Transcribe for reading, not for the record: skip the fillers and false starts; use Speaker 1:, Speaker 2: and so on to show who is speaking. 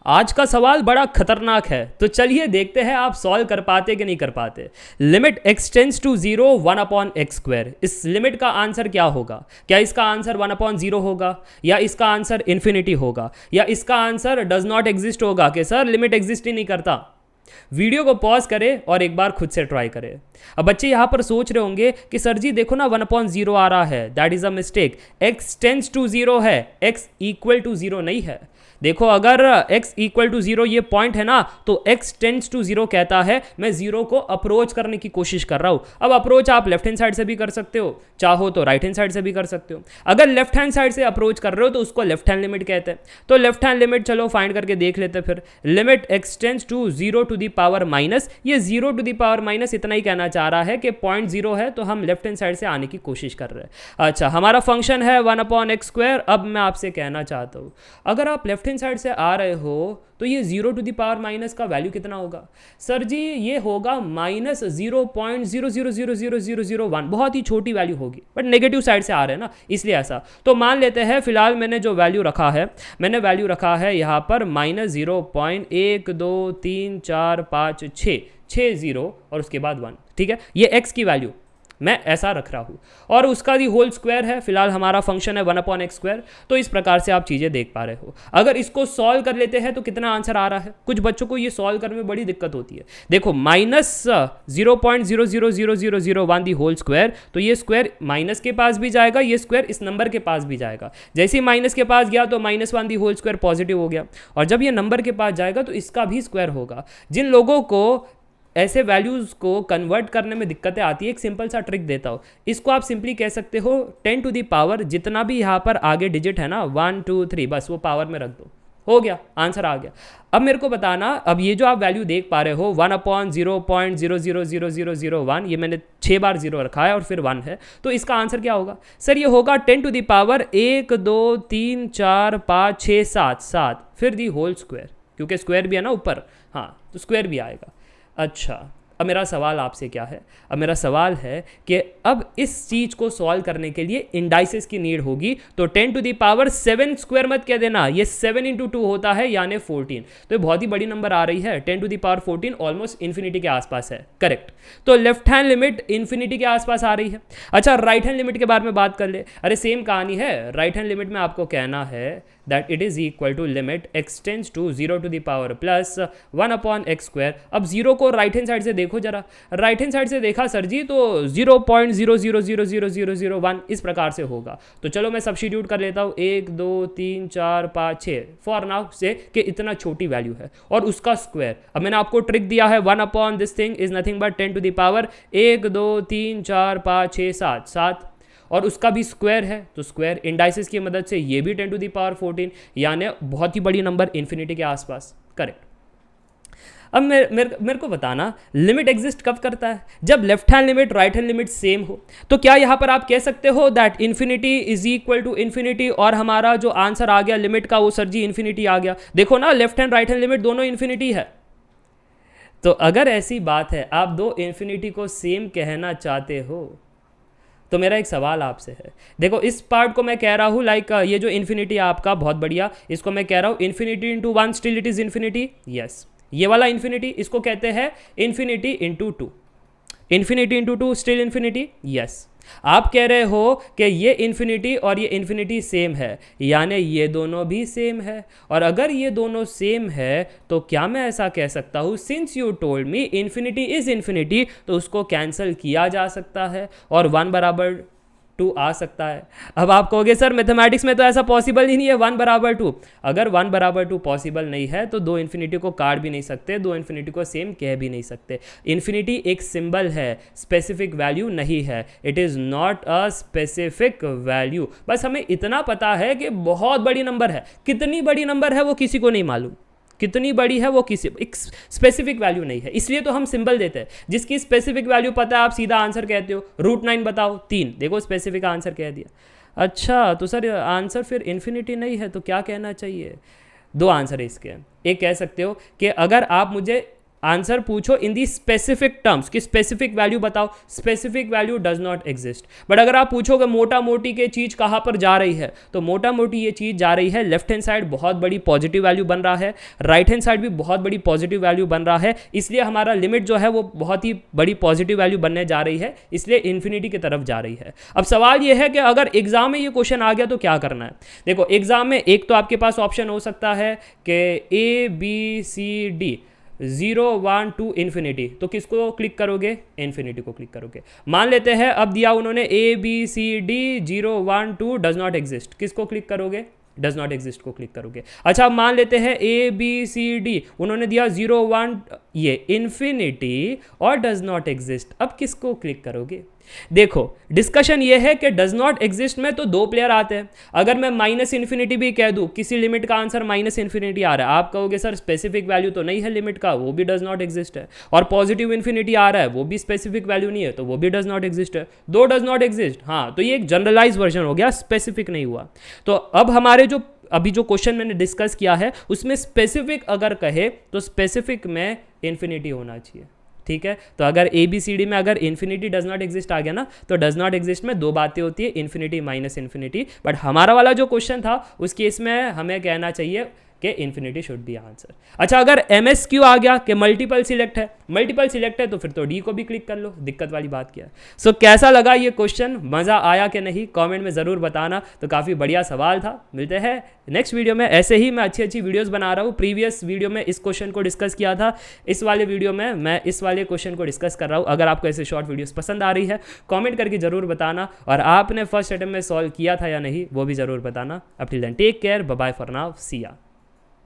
Speaker 1: आज का सवाल बड़ा खतरनाक है, तो चलिए देखते हैं आप सॉल्व कर पाते कि नहीं कर पाते। Limit x tends to zero 1/x², इस लिमिट का आंसर क्या होगा? क्या इसका आंसर 1/0 होगा, या इसका आंसर इन्फिनिटी होगा, या इसका आंसर डज नॉट एग्जिस्ट होगा कि सर लिमिट एग्जिस्ट ही नहीं करता? वीडियो को पॉज करें और एक बार खुद से ट्राई करें। अब बच्चे यहां पर सोच रहे होंगे कि सर जी देखो ना 1/0 आ रहा है, that is a mistake. x tends to 0 है, x इक्वल टू 0 नहीं है। देखो अगर x इक्वल टू 0 ये पॉइंट है ना, तो x टेंस टू 0 कहता है मैं 0 को अप्रोच करने की कोशिश कर रहा हूं। अब अप्रोच आप लेफ्ट हैंड साइड से भी कर सकते हो, चाहो तो राइट हैंड साइड से भी कर सकते हो। अगर लेफ्ट हैंड साइड से अप्रोच कर रहे हो तो उसको लेफ्ट हैंड लिमिट कहते हैं। तो लेफ्ट हैंड लिमिट चलो फाइंड करके देख लेते हैं फिर। Limit x tends to 0 to the power minus, ये 0 टू द पावर माइनस इतना ही कहना चाह रहा है कि पॉइंट 0 है, तो हम लेफ्ट हैंड साइड से आने की कोशिश कर रहे हैं। अच्छा, हमारा फंक्शन है 1/x²। अब मैं आपसे कहना चाहता हूं, अगर आप लेफ्ट हैंड साइड से आ रहे हो तो ये 0 टू द पावर माइनस का वैल्यू कितना होगा? सर जी ये होगा -0.000001, बहुत ही छोटी वैल्यू होगी, बट नेगेटिव साइड से आ रहे हैं ना, इसलिए ऐसा। तो मान लेते हैं फिलहाल मैंने जो वैल्यू रखा है, मैंने वैल्यू रखा है यहाँ पर -0.1234566 0 और उसके बाद 1। ठीक है, ये x की वैल्यू मैं ऐसा रख रहा हूँ, और उसका भी होल स्क्वायर है। फिलहाल हमारा फंक्शन है 1/x²। तो इस प्रकार से आप चीज़ें देख पा रहे हो। अगर इसको सॉल्व कर लेते हैं तो कितना आंसर आ रहा है? कुछ बच्चों को ये सॉल्व करने में बड़ी दिक्कत होती है। देखो -0.0000001 दी होल स्क्वायर, तो ये स्क्वायर माइनस के पास भी जाएगा, ये स्क्वायर इस नंबर के पास भी जाएगा। जैसे ही माइनस के पास गया तो -1 दी होल स्क्वायर पॉजिटिव हो गया, और जब ये नंबर के पास जाएगा तो इसका भी स्क्वायर होगा। जिन लोगों को ऐसे वैल्यूज़ को कन्वर्ट करने में दिक्कतें आती है, एक सिंपल सा ट्रिक देता हूँ। इसको आप सिंपली कह सकते हो 10 टू दी पावर, जितना भी यहाँ पर आगे डिजिट है ना 1 2 3, बस वो पावर में रख दो, हो गया, आंसर आ गया। अब मेरे को बताना, अब ये जो आप वैल्यू देख पा रहे हो 1/0.000001, ये मैंने 6 बार 0 रखा है और फिर 1 है, तो इसका आंसर क्या होगा? सर ये होगा 10 टू दी पावर 1 2 3 4 5 6 7 7, फिर दी होल स्क्वायर, क्योंकि स्क्वायर भी है ना ऊपर, हाँ तो स्क्वायर भी आएगा। अच्छा, अब मेरा सवाल आपसे क्या है? अब मेरा सवाल है कि अब इस चीज़ को सॉल्व करने के लिए इंडाइसेस की नीड होगी, तो 10 टू दी पावर 7 स्क्वायर मत कह देना, ये 7 इंटू 2 होता है यानी 14। तो ये बहुत ही बड़ी नंबर आ रही है, 10 to the power 14 almost infinity के आसपास है, करेक्ट। तो लेफ्ट हैंड लिमिट इन्फिनिटी के आसपास आ रही है। अच्छा, राइट हैंड लिमिट के बारे में बात कर ले। अरे सेम कहानी है, राइट हैंड लिमिट में आपको कहना है that it is equal to limit x tends to 0 to the power plus 1/x²। अब 0 को राइट हैंड साइड से देखो जरा, राइट हैंड साइड से देखा सर जी तो 0.000001 इस प्रकार से होगा। तो चलो मैं सब्स्टिट्यूट कर लेता हूँ, 1 2 3 4 5 6 फॉर नाउ से कि इतना छोटी वैल्यू है, और उसका स्क्वायर। अब मैंने आपको ट्रिक दिया है, 1 this thing is nothing but 10 to the power 1 2 3 4 5 6 7 7, और उसका भी स्क्वायर है, तो स्क्वायर इंडाइसिस की मदद से ये भी 10 टू द पावर 14, यानी बहुत ही बड़ी नंबर इन्फिनिटी के आसपास, करेक्ट। अब मेरे को बताना, लिमिट एग्जिस्ट कब करता है? जब left hand limit right hand limit same हो। तो क्या यहां पर आप कह सकते हो that infinity is equal to infinity, और हमारा जो आंसर आ गया लिमिट का वो सर जी इन्फिनिटी आ गया? देखो ना, left hand right hand limit दोनों इन्फिनिटी है। तो अगर ऐसी बात है, आप दो इन्फिनिटी को सेम कहना चाहते हो, तो मेरा एक सवाल आपसे है। देखो इस पार्ट को मैं कह रहा हूँ लाइक ये जो इन्फिनिटी आपका बहुत बढ़िया, इसको मैं कह रहा हूँ infinity into 1 still it is infinity, yes. ये वाला इन्फिनिटी, इसको कहते हैं infinity into 2, infinity into 2 still infinity, yes. आप कह रहे हो कि ये इन्फिनिटी और ये इन्फिनिटी सेम है, यानी ये दोनों भी सेम है। और अगर ये दोनों सेम है तो क्या मैं ऐसा कह सकता हूँ, since you told me infinity is infinity, तो उसको कैंसिल किया जा सकता है और 1/2 आ सकता है। अब आप कहोगे सर मैथमेटिक्स में तो ऐसा पॉसिबल ही नहीं है 1/2। अगर 1/2 पॉसिबल नहीं है तो दो इन्फिनिटी को काट भी नहीं सकते, दो इन्फिनिटी को सेम कह भी नहीं सकते। इन्फिनिटी एक सिंबल है, स्पेसिफिक वैल्यू नहीं है। It is not a specific value. बस हमें इतना पता है कि बहुत बड़ी नंबर है, कितनी बड़ी नंबर है वो किसी को नहीं मालूम, कितनी बड़ी है वो किसी, एक स्पेसिफिक वैल्यू नहीं है, इसलिए तो हम सिंबल देते हैं। जिसकी स्पेसिफिक वैल्यू पता है आप सीधा आंसर कहते हो, √9 बताओ 3, देखो स्पेसिफिक आंसर कह दिया। अच्छा तो सर आंसर फिर इन्फिनिटी नहीं है तो क्या कहना चाहिए? दो आंसर है इसके। एक कह सकते हो कि अगर आप मुझे आंसर पूछो इन दी स्पेसिफिक टर्म्स कि स्पेसिफिक वैल्यू बताओ, specific value does not exist. But अगर आप पूछोगे मोटा मोटी के चीज कहां पर जा रही है, तो मोटा मोटी ये चीज जा रही है लेफ्ट हैंड साइड बहुत बड़ी पॉजिटिव वैल्यू बन रहा है, राइट हैंड साइड भी बहुत बड़ी पॉजिटिव वैल्यू बन रहा है, इसलिए हमारा लिमिट जो है वो बहुत ही बड़ी पॉजिटिव वैल्यू बनने जा रही है, इसलिए इन्फिनिटी की तरफ जा रही है। अब सवाल ये है कि अगर एग्जाम में ये क्वेश्चन आ गया तो क्या करना है। देखो एग्जाम में एक तो आपके पास ऑप्शन हो सकता है कि ABCD 0 1 2 इन्फिनिटी, तो किसको क्लिक करोगे, इन्फिनिटी को क्लिक करोगे। मान लेते हैं अब दिया उन्होंने ABCD 0 1 2 डज नॉट एग्जिस्ट, किसको क्लिक करोगे, डज नॉट एग्जिस्ट को क्लिक करोगे। अच्छा अब मान लेते हैं ABCD उन्होंने दिया 0 1 ये इन्फिनिटी और डज नॉट एग्जिस्ट, अब किसको क्लिक करोगे। देखो डिस्कशन ये है कि डज नॉट एग्जिस्ट में तो दो प्लेयर आते हैं। अगर मैं माइनस इन्फिनिटी भी कह दूं, किसी लिमिट का आंसर माइनस इन्फिनिटी आ रहा है, आप कहोगे सर स्पेसिफिक वैल्यू तो नहीं है लिमिट का, वो भी डज नॉट एग्जिस्ट है। और पॉजिटिव इन्फिनिटी आ रहा है, वो भी स्पेसिफिक वैल्यू नहीं है, तो वो भी डज नॉट एग्जिस्ट है। दो डज नॉट एग्जिस्ट, हाँ तो ये एक जनरलाइज वर्जन हो गया, स्पेसिफिक नहीं हुआ। तो अब हमारे जो अभी जो क्वेश्चन मैंने डिस्कस किया है उसमें स्पेसिफिक अगर कहे तो स्पेसिफिक में इन्फिनिटी होना चाहिए, ठीक है। तो अगर ABCD में अगर इन्फिनिटी डज नॉट एग्जिस्ट आ गया ना, तो डज नॉट एग्जिस्ट में दो बातें होती है, इन्फिनिटी माइनस इन्फिनिटी। बट हमारा वाला जो क्वेश्चन था उस केस में हमें कहना चाहिए कि इन्फिनिटी शुड बी आंसर। अच्छा अगर MSQ आ गया कि मल्टीपल सिलेक्ट है, मल्टीपल सिलेक्ट है तो फिर तो D को भी क्लिक कर लो, दिक्कत वाली बात क्या है। सो कैसा लगा ये क्वेश्चन, मज़ा आया कि नहीं, कमेंट में ज़रूर बताना। तो काफ़ी बढ़िया सवाल था। मिलते हैं नेक्स्ट वीडियो में, ऐसे ही मैं अच्छी अच्छी वीडियोज़ बना रहा हूँ। प्रीवियस वीडियो में इस क्वेश्चन को डिस्कस किया था, इस वाले वीडियो में मैं इस वाले क्वेश्चन को डिस्कस कर रहा हूँ। अगर आपको ऐसे शॉर्ट वीडियोज़ पसंद आ रही है कॉमेंट करके ज़रूर बताना, और आपने फर्स्ट अटेम्प्ट में सॉल्व किया था या नहीं वो भी ज़रूर बताना। अब till then take care, bye bye for now, see या।